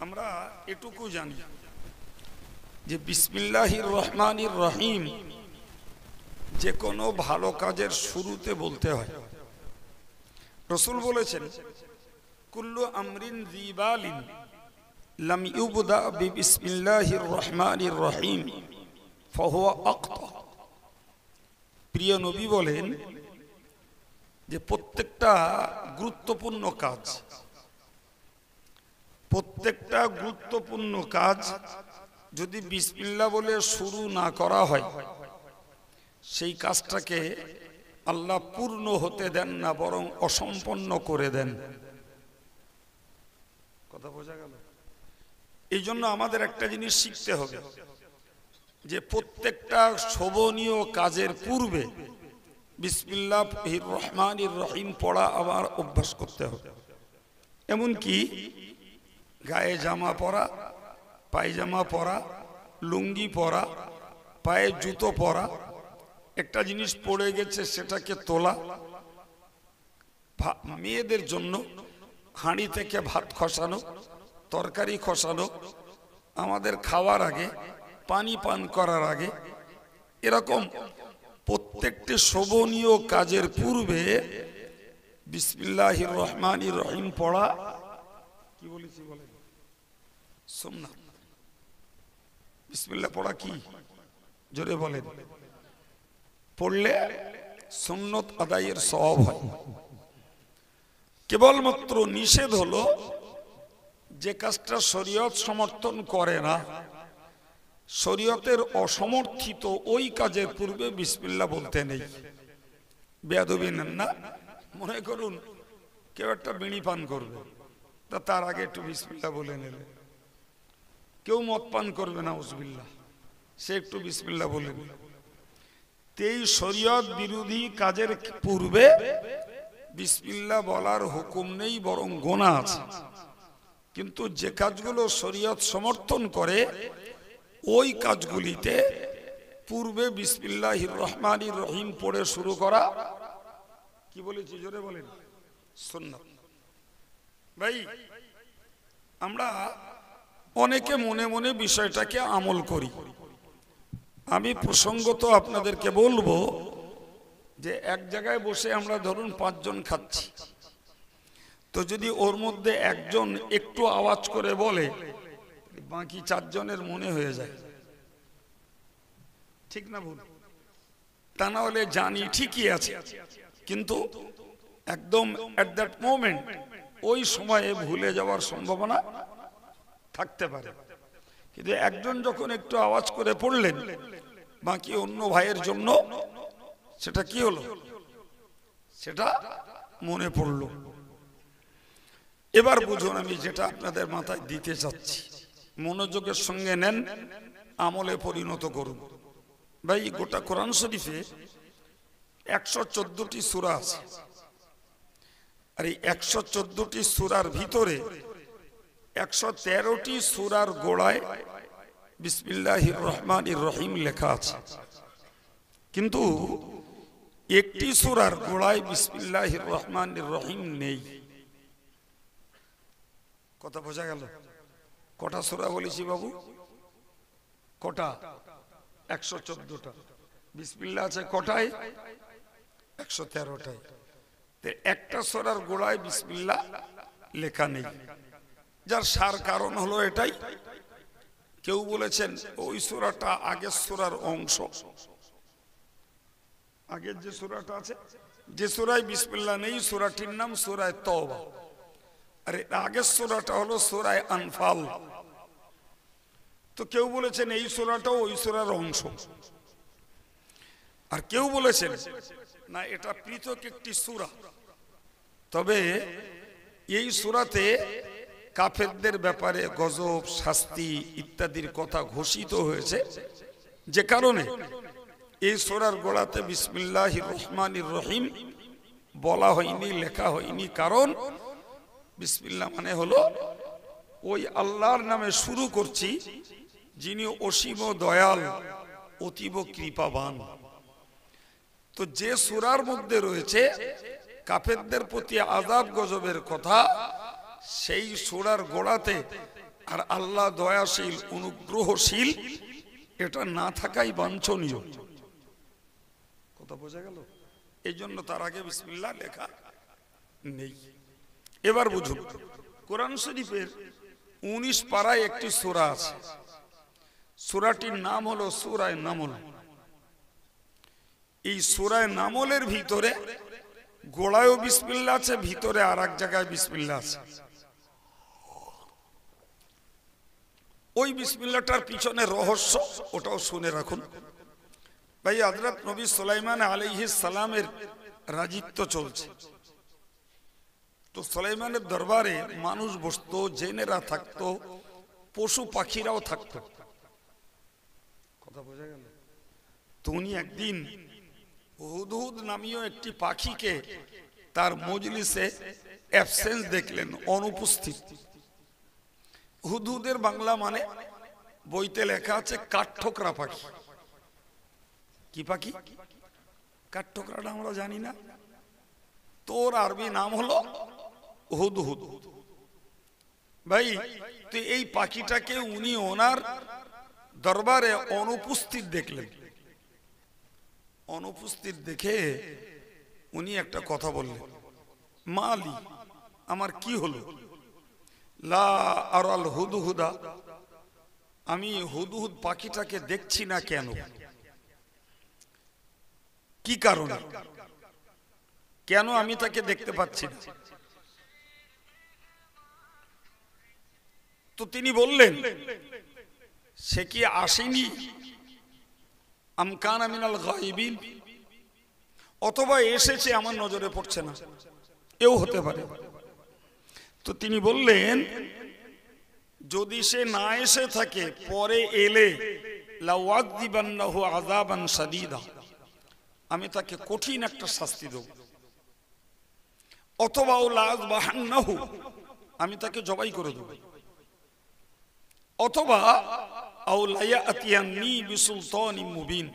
আমরা এটুকু জানি যে বিসমিল্লাহির রহমানির রহিম যে কোনো ভালো কাজের শুরুতে বলতে হয়। রাসূল বলেছেন, কুল্লু আমরিন যিবালিন লাম ইউবদা বিসমিল্লাহির রহমানির রহিম ফাহুয়া আখতা। প্রিয় নবী বলেন যে প্রত্যেকটা গুরুত্বপূর্ণ কাজ যদি বিসমিল্লাহ বলে শুরু না করা হয়, সেই কাজটাকে আল্লাহ পূর্ণ হতে দেন না, বরং অসম্পন্ন করে দেন। কথা বোঝা গেল? এই জন্য আমাদের একটা জিনিস শিখতে হবে যে প্রত্যেকটা শোভনীয় কাজের পূর্বে বিসমিল্লাহির রহমানির রহিম পড়া আমার অভ্যাস করতে হবে। এমনকি গায়ে জামা পরা, পায়জামা পরা, লুঙ্গি পরা, পায়ে জুতো পরা, একটা জিনিস পড়ে গেছে সেটাকে তোলা, মেয়েদের জন্য হাঁড়ি থেকে ভাত খসানো, তরকারি খসানো, আমাদের খাওয়ার আগে, পানি পান করার আগে, এরকম প্রত্যেকটি শোভনীয় কাজের পূর্বে বিসমিল্লাহির রহমানির রহিম পড়া কি বলেছি বলেন? সুন্নাত। বিসমিল্লাহ পড়া কি? জোরে বলেন। পড়লে সুন্নত আদায়ের সওয়াব হয়। কেবলমাত্র নিষেধ হলো যে কাজটা শরীয়ত সমর্থন করে না, শরীয়তের অসমর্থিত ওই কাজের পূর্বে বিসমিল্লাহ বলতে নেই। বেয়াদবি নেন না। মনে করুন কেউ একটা বিড়ি পান করবে, তা তার আগে একটু বিসমিল্লাহ বলে নেবে। কেউ মদ পান করবে না, উজবিল্লাহ, সে একটু বিসমিল্লাহ বলে নেবে। এই শরীয়ত বিরোধী কাজের পূর্বে বিসমিল্লাহ বলার হুকুম নেই, বরং গুনাহ আছে। কিন্তু যে কাজগুলো শরীয়ত সমর্থন করে ওই কাজগুলিতে পূর্বে বিসমিল্লাহির রহমানির রহিম পড়ে শুরু করা কি বলেছি জোরে বলেন? সুন্নাত। ভাই, আমরা অনেকে মনে মনে বিষয়টাকে আমল করি। আমি প্রসঙ্গত আপনাদেরকে বলবো যে এক জায়গায় বসে আমরা ধরুন 5 জন খাচ্ছি, তো যদি ওর মধ্যে একজন একটু আওয়াজ করে বলে, বাকি 4 জনের মনে হয়ে যায়, ঠিক না ভুল? তা না হলে জানি ঠিকই আছে, কিন্তু একদম এট দ্যাট মোমেন্ট ওই সময়ে ভুলে যাওয়ার সম্ভাবনা থাকতে পারে। কিন্তু একজন যখন একটু আওয়াজ করে পড়লেন, বাকি অন্য ভাইয়ের জন্য সেটা কি হলো? সেটা মনে পড়লো। এবার বুঝুন আমি যেটা আপনাদের মাথায় দিতে চাচ্ছি, মনোযোগের সঙ্গে নেন, আমলে পরিণত করুন। ভাই, গোটা কোরআন শরীফে 114টি সূরা আছে, আর এই 114টি সূরার ভিতরে 113টি সূরার গোড়ায় বিসমিল্লাহির রহমানির রহিম লেখা আছে, কিন্তু একটি সূরার গোড়ায় বিসমিল্লাহির রহমানির রহিম নেই। কথা বোঝা গেল? কটা সূরা বলেছি বাবু? কটা? 114টা। বিসমিল্লাহ আছে কটায়? 113টায়। একটা সূরার গোড়ায় বিসমিল্লাহ লেখা নেই, যার সার কারণ হলো এটাই। কেউ বলেছেন ওই সূরাটা আগের সূরার অংশ, আগের যে সূরাটা আছে, যে সূরায় বিসমিল্লাহ নেই, সূরাটির নাম সূরা তওবা। আরে আগের সূরাটা হলো সূরা আনফাল। তো কেউ বলেছেন এই সূরাটাও ওই সূরার অংশ, আর কেউ বলেছেন না, এটা পৃথক একটি সূরা, তবে এই সূরাতে কাফেরদের ব্যাপারে গজব, শাস্তি ইত্যাদির কথা ঘোষিত হয়েছে, যে কারণে এই সূরার গোড়াতে বিসমিল্লাহির রহমানির রহিম বলা হয়নি, লেখা হয়নি। কারণ বিসমিল্লাহ মানে হলো ওই আল্লাহর নামে শুরু করছি, যিনি অসীম দয়াল, অতীব কৃপাবান। তো যে সূরার মধ্যে রয়েছে কাফেরদের প্রতি আযাব গজবের কথা, সেই সূরার গোড়াতে আর আল্লাহ দয়াশীল অনুগ্রহশীল এটা না থাকাই বাঞ্ছনীয়। কথা বোঝা গেল? এই জন্য তার আগে বিসমিল্লাহ লেখা নেই। এবার বুঝুন, কোরআন শরীফের 19 পারায় একটি সূরা আছে। সূরাটির নাম হলো সূরা নামল। এই সূরা নামলের ভিতরে গোড়ায়ও বিসমিল্লাহ আছে, ভিতরে আর এক জায়গায় বিসমিল্লাহ আছে। ওই বিসমিল্লাহটার পিছনে রহস্য, ওটাও শুনে রাখুন। ভাই, হযরত নবী সুলাইমান আলাইহিস সালামের রাজিত্ব চলছে। তো সুলাইমানের দরবারে মানুষ বসতো, জিনেরা থাকতো, পশু পাখিরাও থাকতো। কথা বোঝা গেল? তো উনি একদিন হুদহুদ নামীয় একটি পাখিকে তার মজলিসে অ্যাবসেন্স দেখলেন, অনুপস্থিত। হুদহুদের বাংলা মানে বইতে লেখা আছে কাঠঠোকরা পাখি। কি পাখি? কাঠঠোকরাটা আমরা জানি না, তোর আরবি নাম হলো হুদহুদ। ভাই, তো এই পাখিটাকে উনি ওনার দরবারে অনুপস্থিত দেখলেন। অনুপস্থিত দেখে উনি একটা কথা বললেন, মালি, আমার কি হলো? লা আরাল হুদহুদা, আমি হুদহুদ পাখিটাকে দেখছি না কেন? কি কারণে? কেন আমি তাকে দেখতে পাচ্ছি না? তো তিনি বললেন, সে কি আসেনি? আম কানা মিনাল গায়বিন, অথবা এসেছে আমার নজরে পড়ছে না, এও হতে পারে। তো তিনি বললেন, যদি সে না এসে থাকে, পরে এলে লাউআযিবান্নাহু আযাবান শাদীদা, আমি তাকে কঠিন একটা শাস্তি দেব। অথবা লাযবাহান্নাহু, আমি তাকে জবাই করে দেব। অথবা আও লায়াতিয়ান্নী বিসুলতানিন মুবিন,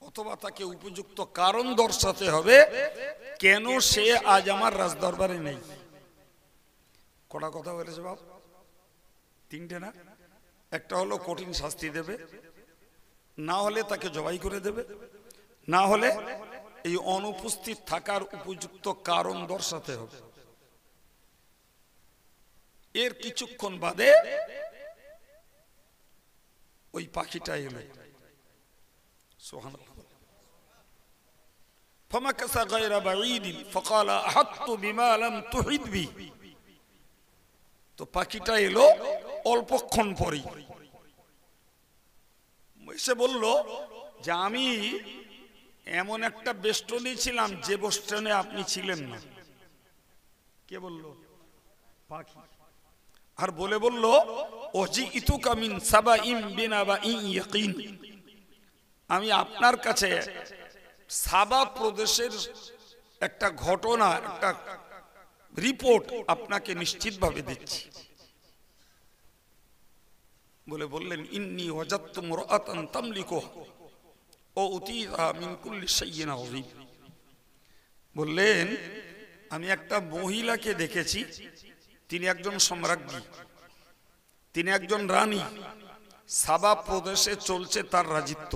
অথবা তাকে উপযুক্ত কারণ দর্শাতে হবে কেন সে আজ আমার রাজদরবারে নেই। কটা কথা বলেছে বাপ? তিনটে না? একটা হলো কঠিন শাস্তি দেবে, না হলে তাকে জবাই করে দেবে, না হলে এই অনুপস্থিত থাকার উপযুক্ত কারণ দর্শাতে হবে। এর কিছুক্ষণ বাদে ওই পাখিটা এলো। সুবহানাল্লাহ। ফামাকাসা গায়রা বাঈদিন ফাকালা আহাত্তু বিমা লাম তুহিত বি, তো পাখিটা এলো অল্পক্ষণ পরেই। এসে বলল যে আমি এমন একটা বেষ্টনী ছিলাম যে বেষ্টনে আপনি ছিলেন না। কে বলল? পাখি। আর বলে বলল, ওজিতুকা মিন সাবাইন বিনাবাইন ইয়াকিন, আমি আপনার কাছে সাবা প্রদেশের একটা ঘটনা, একটা রিপোর্ট আপনাকে নিশ্চিতভাবে দিচ্ছি। বলে বললেন, ইন্নী ওয়াজাদতু মুরআতান তামলিকুহা ও উতিহা মিন কুল্লি শাইইন আযীম। বললেন, আমি একটা মহিলাকে দেখেছি, তিনি একজন সম্রাজ্ঞী, তিনি একজন রানী। সাবা প্রদেশে চলছে তার রাজিত্ব,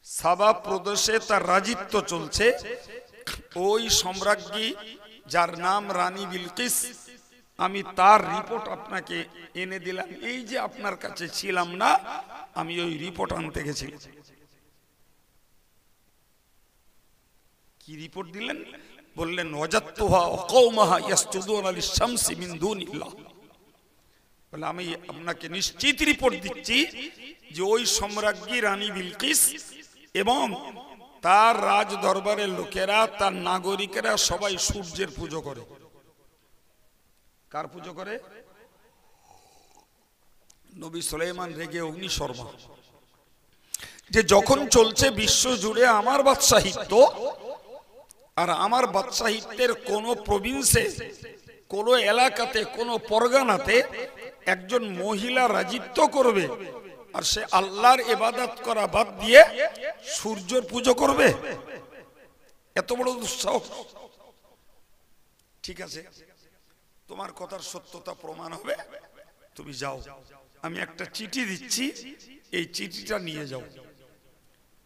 সাবা প্রদেশে তার রাজিত্ব চলছে। ওই সম্রাজ্ঞী যার নাম রানী বিলকিস, আমি তার রিপোর্ট আপনাকে এনে দিলাম। এই যে আপনার কাছে ছিলাম না, আমি ওই রিপোর্ট আনতে গেছি। কি রিপোর্ট দিলেন? বললেন, ওয়াজাদতুহা ওয়া কওমাহা ইয়াসজুদুনা লিশ-শামসি মিন দুনিল্লাহ। বলে, আমি আপনাকে নিশ্চিত রিপোর্ট দিচ্ছি যে ওই সম্রাজ্ঞী রানী বিলকিস এবং তার রাজ দরবারের লোকেরা, তার নাগরিকেরা সবাই সূর্যের পুজো করে। কার পুজো করে? নবী সুলাইমান রেগে অগ্নিশর্মা, যে যখন চলছে বিশ্ব জুড়ে আমার বাদশাহিত্ব, আর আমার বাদশাহিত্যের কোন প্রভিন্সে, কোন এলাকাতে, কোন পরগনাতে একজন মহিলা রাজিত্ব করবে, আর সে আল্লাহর ইবাদত করা বাদ দিয়ে সূর্যের পুজো করবে, এত বড় দুঃসাহস। ঠিক আছে, তোমার কথার সত্যতা প্রমাণ হবে, তুমি যাও, আমি একটা চিঠি দিচ্ছি, এই চিঠিটা নিয়ে যাও।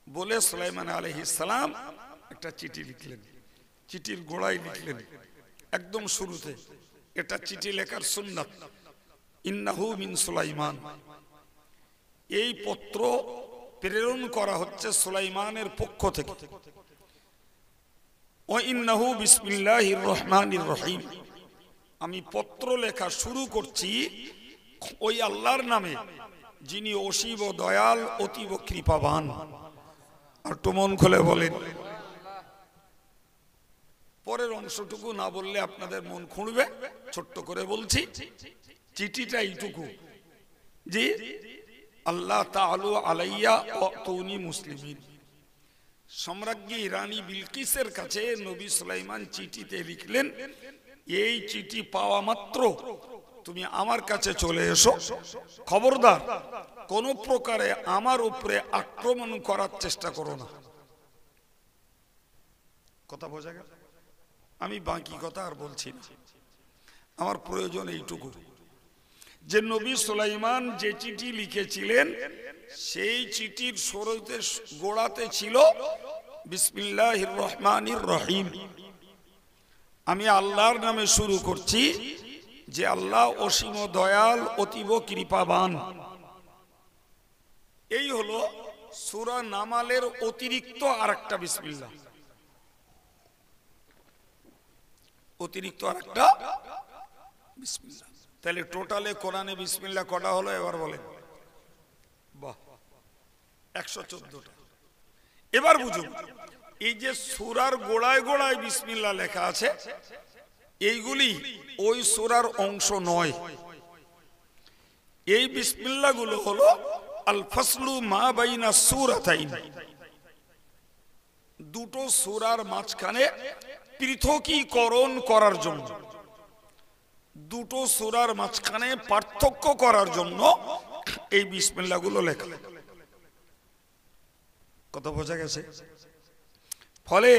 বলে সুলাইমান আলাইহিস সালাম একটা চিঠি লিখলেন। চিঠির গোড়ায় লিখলেন একদম শুরুতে, এটা চিঠি লেখার সুন্নাত, ইন্নাহু মিন সুলাইমান। এই পত্র প্রেরণ করা হচ্ছে সুলাইমানের পক্ষ থেকে। ও ইন্নাহু বিসমিল্লাহির রহমানির রহিম, আমি পত্র লেখা শুরু করছি ওই আল্লাহর নামে যিনি অসীম দয়াল অতীব কৃপাবান। আর তো মন খুলে বলেন, পরের অংশটুকু না বললে আপনাদের মন খুঁড়বে, ছোট্ট করে বলছি। চিঠিটা এইটুকু, জি আল্লাহ তাআলা আলাইয়া ওয়াতুনি মুসলিমিন। সম্রাজ্ঞী রানী বিলকিসের কাছে নবী সুলাইমান চিঠিতে লিখলেন, এই চিঠি পাওয়া মাত্র তুমি আমার কাছে চলে এসো, খবরদার কোন প্রকারে আমার উপরে আক্রমণ করার চেষ্টা করো না। কথা বোঝা গেল? আমি বাকি কথা আর বলছি না, আমার প্রয়োজন এইটুকু যে নবী সুলাইমান যে চিঠি লিখেছিলেন সেই চিঠির শুরুতে গোড়াতে ছিল বিসমিল্লাহির রহমানির রহিম, আমি আল্লাহর নামে শুরু করছি যে আল্লাহ অসীম দয়াল অতীব কৃপাবান। এই হলো সূরা নামালের অতিরিক্ত আরেকটা বিসমিল্লাহ, অতিরিক্ত আরেকটা বিসমিল্লাহ। তাহলে টোটালে কোরআনে বিসমিল্লাহ কটা হলো এবার বলেন? বাহ, 114টা। এবার বুঝুন, এই যে সূরার গোড়ায় গোড়ায় বিসমিল্লাহ লেখা আছে, এইগুলি ওই সূরার অংশ নয়। এই বিসমিল্লাহ গুলো হলো আল ফাসলু মা বাইনা সূরাতাইন, দুটো সূরার মাঝখানে পৃথকীকরণ করার জন্য, দুটো সূরার মাঝখানে পার্থক্য করার জন্য এই বিসমিল্লাহ গুলো লেখা। কথা বোঝা গেছে? ফলে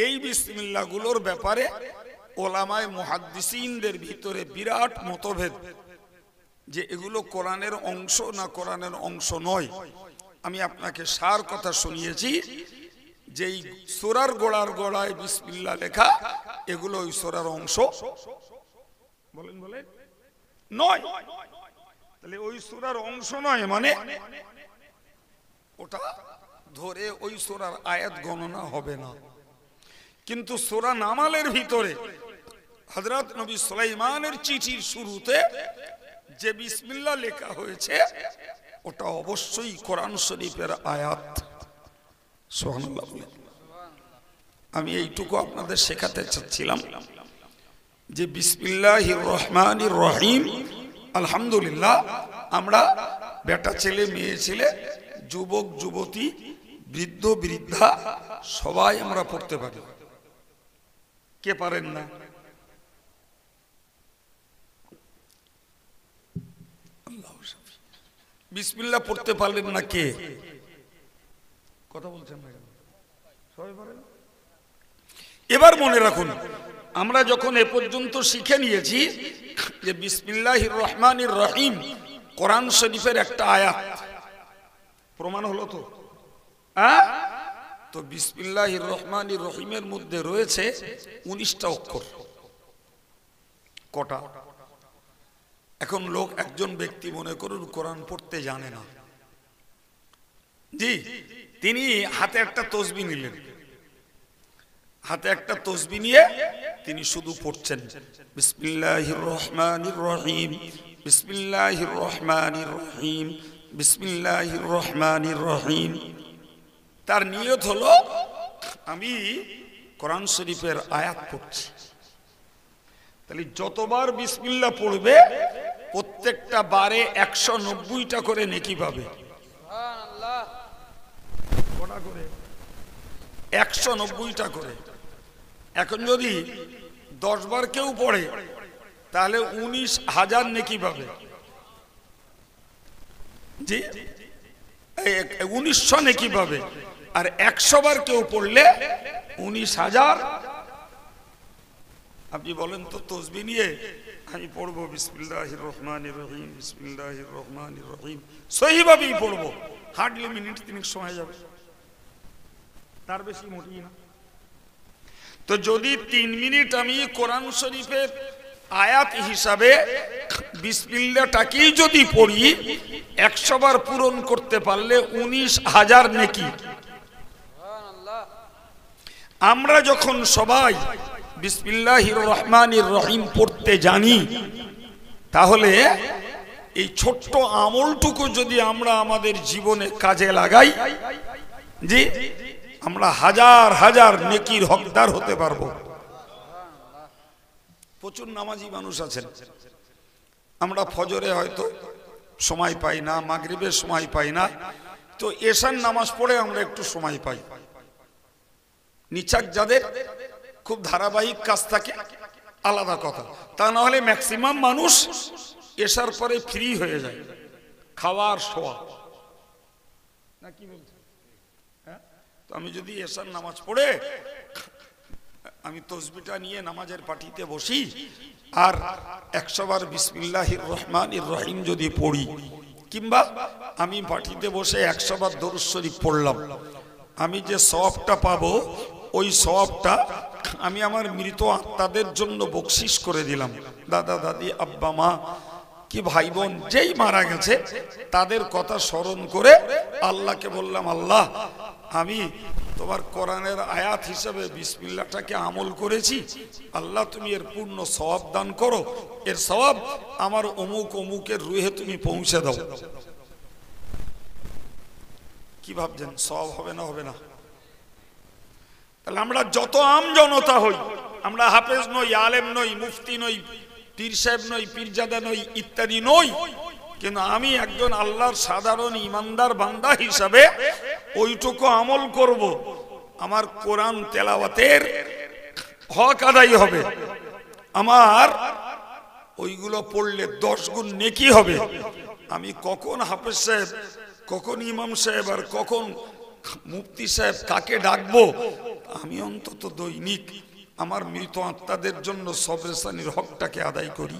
এই বিসমিল্লাহ গুলোর ব্যাপারে ওলামায়ে মুহাদ্দিসিনদের ভিতরে বিরাট মতভেদ যে এগুলো কোরআনের অংশ না কোরআনের অংশ নয়। আমি আপনাকে সার কথা শুনিয়েছি যে এই সূরার গোড়ার গোড়ায় বিসমিল্লাহ লেখা, এগুলো ওই সূরার অংশ বলেন বলেন নয়। তাহলে ওই সূরার অংশ নয় মানে ওটা ধরে ওই সূরার আয়াত গণনা হবে না। কিন্তু সূরা নামালের ভিতরে হযরত নবী সুলাইমানের চিঠির শুরুতে যে বিসমিল্লাহ লেখা হয়েছে ওটা অবশ্যই কোরআন শরীফের আয়াত। সুবহানাল্লাহ। আমি এইটুকু আপনাদের শেখাতে চাচ্ছিলাম যে বিসমিল্লাহির রহমানির রহিম, আলহামদুলিল্লাহ আমরা বেটা ছেলে মেয়ে ছেলে যুবক যুবতী বৃদ্ধ বৃদ্ধা সবাই আমরা পড়তে পারি। কে পারেন না? বিসমিল্লাহ পড়তে পারলেন না কে? কথা বলছেন না কেন? সবাই পারেন। এবার মনে রাখুন, আমরা যখন এ পর্যন্ত শিখে নিয়েছি যে বিসমিল্লাহির রহমানির রহিম কোরআন শরীফের একটা আয়াত, প্রমাণ হলো তো? তো বিসমিল্লাহির রহমানির রহিমের মধ্যে রয়েছে 19টা অক্ষর। কটা? এখন লোক একজন ব্যক্তি মনে করুন কোরআন পড়তে জানে না, জি, তিনি হাতে একটা তসবিহ নিলেন, হাতে একটা তসবিহ নিয়ে তিনি শুধু পড়ছেন বিসমিল্লাহির রহমানির রহিম, বিসমিল্লাহির রহমানির রহিম, বিসমিল্লাহির রহমানির রহিম। তার নিয়ত হলো আমি কোরআন শরীফের আয়াত পড়ছি। তাহলে যতবার বিসমিল্লাহ পড়বে প্রত্যেকটা বারে 190টা করে নেকি পাবে। সুবহানাল্লাহ। কটা করে? 190টা করে। এখন যদি 10 বার কেউ পড়ে তাহলে 19,000 নেকি পাবে। জি, 1900 নেকি পাবে। আর 100 বার কেউ পড়লে 19,000 আপনি বলেন তো তসবিহ নিয়ে আমি পড়বো বিসমিল্লাহির রহমানির রহিম, বিসমিল্লাহির রহমানির রহিম, সহিভাবেই পড়বো, হার্ডলি মিনিট 3 সময় যাবে, তার বেশি মোটেই না। তো যদি 3 মিনিট আমি কোরআন শরীফের আয়াত হিসাবে বিসমিল্লাহটাকেই যদি পড়ি, 100 বার পূরণ করতে পারলে 19,000 নেকি। আমরা যখন সবাই বিসমিল্লাহির রহমানির রহিম পড়তে জানি, তাহলে এই ছোট্ট আমলটুকু যদি আমরা আমাদের জীবনে কাজে লাগাই, জি, আমরা হাজার হাজার নেকির হকদার হতে পারবো। প্রচুর নামাজি মানুষ আছেন, আমরা ফজরে হয়তো সময় পাই না, মাগরিবের সময় পাই না, তো এশার নামাজ পড়ে আমরা একটু সময় পাই। নিচাক যাদের খুব ধারাবাহিক কাজ থাকে আলাদা কথা, তা না হলে ম্যাক্সিমাম মানুষ এশার পরে ফ্রি হয়ে যায়, খাওয়ার শোয়া না, কি বলছে? হ্যাঁ, তো আমি যদি এশার নামাজ পড়ে আমি তসবিহটা নিয়ে নামাজের পাটিতে বসি আর 100 বার বিসমিল্লাহির রহমানির রহিম যদি পড়ি, কিংবা আমি পাটিতে বসে 100 বার দরুদ শরীফ পড়লাম, আমি যে সওয়াবটা পাবো ওই সওয়াবটা আমি আমার মৃত আত্মাদের জন্য বকশিশ করে দিলাম। দাদা দাদি, আব্বা মা, কি ভাই বোন যেই মারা গেছে তাদের কথা স্মরণ করে আল্লাহকে বললাম, আল্লাহ আমি তোমার কোরআনের আয়াত হিসেবে বিসমিল্লাহটাকে আমল করেছি, আল্লাহ তুমি এর পূর্ণ সওয়াব দান করো, এর সওয়াব আমার অমুক অমুকের রুহে তুমি পৌঁছে দাও। কি ভাবছেন, সওয়াব হবে না? হবে না? তাহলে আমরা যত আম জনতা হই, আমরা হাফেজ নই, আলেম নই, মুফতি নই, পীর সাহেব নই, পীরজাদা নই, ইত্যাদি নই, কিন্তু আমি একজন আল্লাহর সাধারণ ইমানদার বান্দা হিসাবে ওইটুকু আমল করব, আমার কোরআন তেলাওয়াতের হক আদায় হবে, আমার ওইগুলো পড়লে 10 গুণ নেকি হবে। আমি কখন হাফেজ সাহেব, কখন ইমাম সাহেব আর কখন মুফতি সাহেব কাকে ডাকবো, আমি অন্তত দৈনিক আমার মৃত আত্মাদের জন্য সবরেসানির হকটাকে আদায় করি।